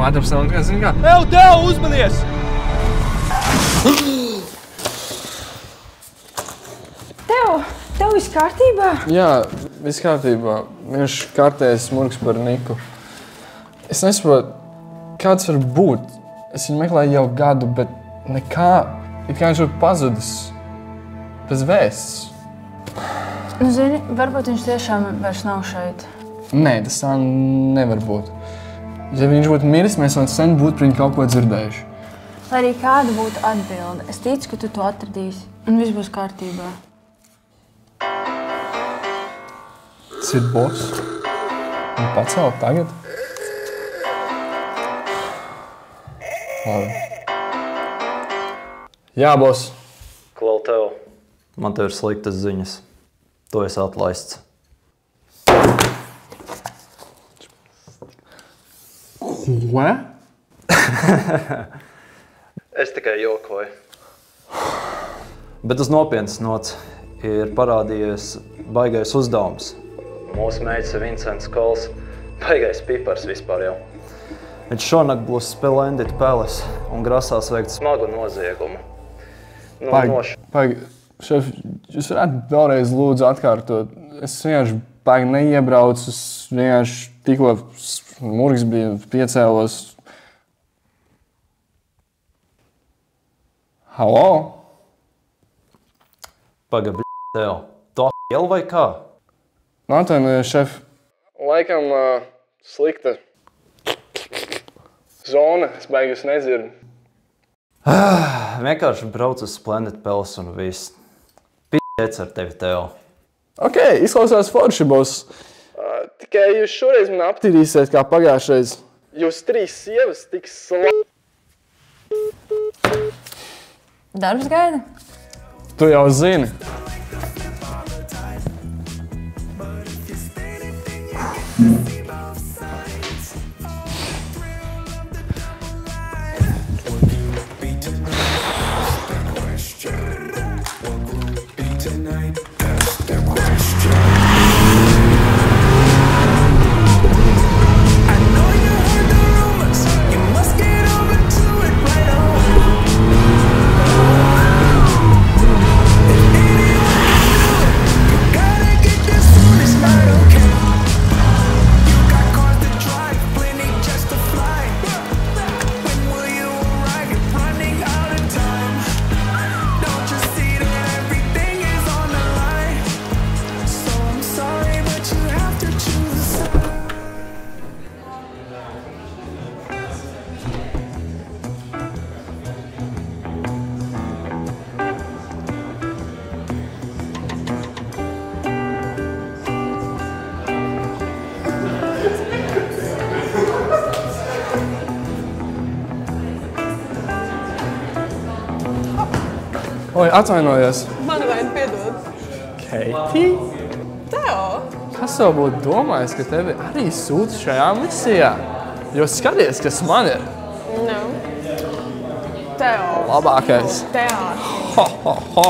atrapstam, kā zini kā. Tev, uzmanies! Tev viss kārtībā? Jā, viss kārtībā. Viņš kartējas smurks par Niku. Es nesaprotu, kāds var būt. Es viņu meklēju jau gadu, bet nekā. It kā viņš ir pazudis. Bez vēsts. Nu, zini, varbūt viņš tiešām vairs nav šeit. Nē, tas tā nevar būt. Ja viņš būtu miris, mēs vēl sen būtu par viņu kaut ko dzirdējuši. Lai arī kāda būtu atbilde, es ticu, ka tu to atradīsi, un viss būs kārtībā. Tas ir boss. Un pacelt tagad. Labi. Jā, boss. Klau tev, man tev ir sliktas ziņas. Tu esi atlaists. Ko? Es tikai jokoju. Bet uz nopietnas nots ir parādījies baigais uzdevums. Mūsu mēģis ir Vincents Kols. Baigais pipars vispār jau. Viņš šonakt būs Splendid Palace un grasās veikt smagu noziegumu. Paigi, šef, jūs varētu vēlreiz lūdzu atkārtot. Es vienkārši paigi neiebraucu, es vienkārši tikko murgs bija piecēlos. Halo? Paga, tev. Tu jau vai kā? Atvainojies, šef. Laikam slikta zona, es beigas nedzirdu. Vienkārši brauc uz Splendid Palace un viss. P***ec ar tevi, Teo. Ok, izklausās forši, boss. Tikai jūs šoreiz man aptīrīsiet kā pagājušreiz. Jūs 3 sievas tik Darbs gaida? Tu jau zini. Oi, atvainojos. Man vajag piedod. Keiti? Teo! Kas tev būtu domājis, ka tevi arī sūta šajā misijā? Jo skaties, kas man ir. No. Teo. Labākais. Teātri. Ho, ho, ho.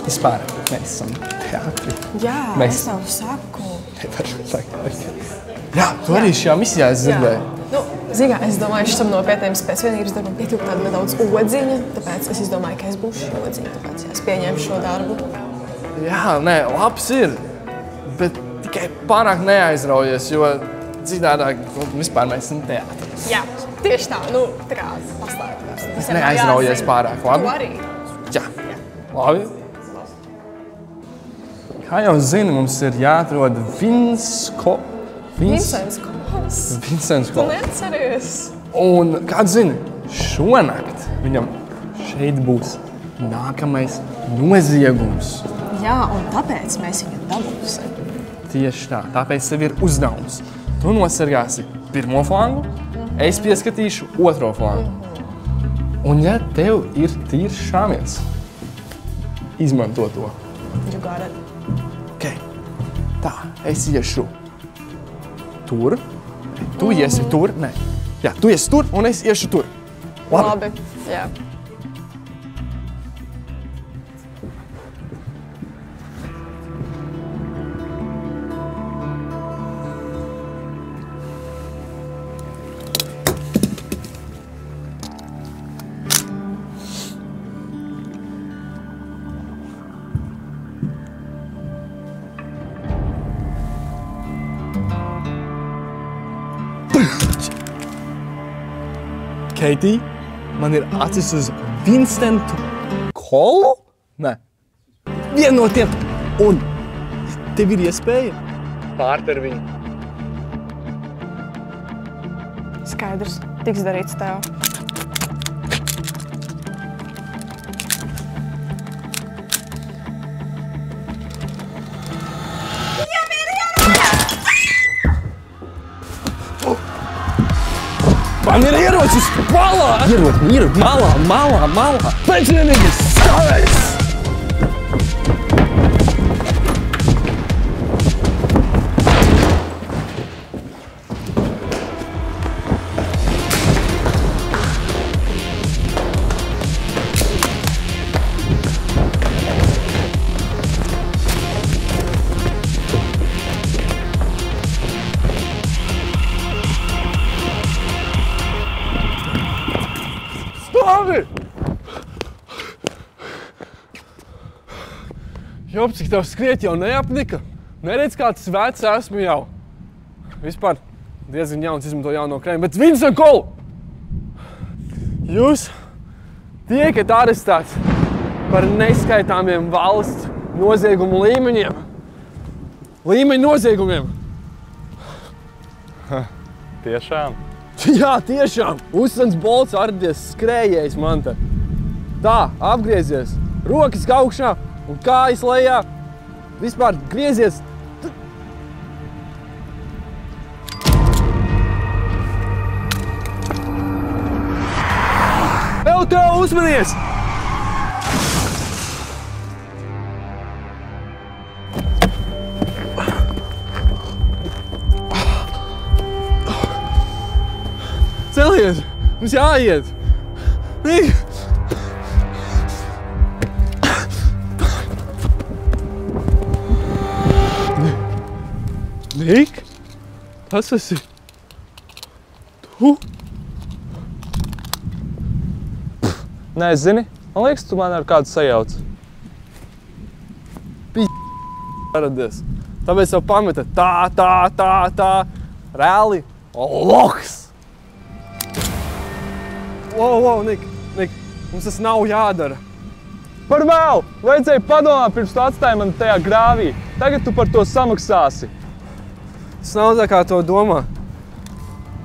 Vispār, mēs esam teātri. Jā, Mēs- es tev saku. Nevar teikt. Jā, tu arī šajā misijā es dzirdēju. Nu, zini, es domāju, šim nopietniem pēcvienības darbam pietrūk tāda nedaudz odziņa, tāpēc es izdomāju, ka es būšu šī odziņa, tāpēc es pieņēmu šo darbu. Jā, nē, labs ir, bet tikai pārāk neaizraujies, jo citādāk vispār mēs esam teātris. Jā, tieši tā, nu, tā kā pastāvēt. Neaizraujies pārāk, labi? Tu arī. Jā, labi. Kā jau zini, mums ir jāatrod Vincents Kols. Vincents Tu Kols. neatceries? Un, kāds zini, šonakt viņam šeit būs nākamais noziegums. Jā, un tāpēc mēs viņu dabūsim. Tieši tā, tāpēc tev ir uzdevums. Tu nosargāsi pirmo flangu, es pieskatīšu otro flangu. Un ja tev ir tīrs šāviens, izmanto to. You got it. Okay. Tā, es iešu tur, tu iesi tur, nē. Jā, tu iesi tur un es iešu tur. Labi, jā. Keitī, man ir acis uz Vincentu Kolu? Nē. Vienu no tiem. Un tev ir iespēja pārt ar viņu. Skaidrs, tiks darīts tev. Man ir ierocis malā! Ir malā! Pēc vienīgi stāvēs! Job, cik tev skriet jau neapnika? Neredz, kā tas vecs esmu jau. Vispār diezgan jauns izmanto jauno krēmu, bet Vincent Kolu! Jūs tiekat arestēts par neskaitāmiem valsts noziegumu līmeņiem. Līmeņu noziegumiem. Tiešām? Jā, tiešām. Uzsans Bolts ardies skrējējs man te. Tā, apgriezies. Rokas augšā un kājas lejā. Vispār griezies. Tev uzmanies! Celies! Mums jāiet! Nik! Nik? Kas esi? Tu? Nē, zini, man liekas, tu man ar kādu sajauc. Paradies. Tāpēc tev pameta tā. Reāli loks! Wow, Nik, mums tas nav jādara. Par vēl! Vajadzēja padomāt, pirms tu atstāji mani tajā grāvī. Tagad tu par to samaksāsi. Tas nav tā, kā to domā.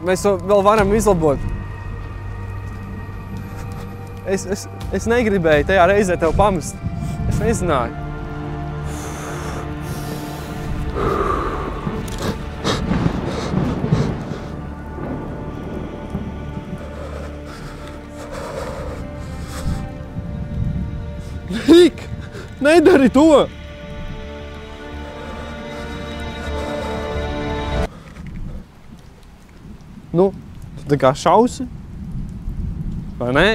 Mēs to vēl varam izlabot. Es negribēju tajā reizē tev pamest. Es nezināju. Nik! Nedari to! Nu, tu tā kā šausi? Vai nē?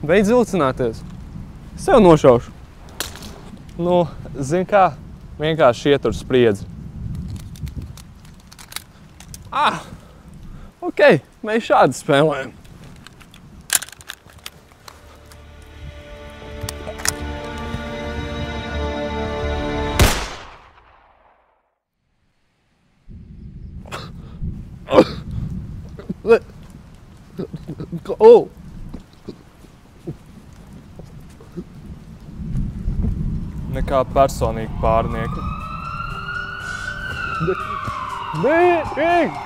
Beidz vilcināties. Es tev nošaušu. Nu, zini kā, vienkārši iet uz spriedzi. Ok, mēs šādi spēlējam. Nekā personīgi pārnieka. Nik!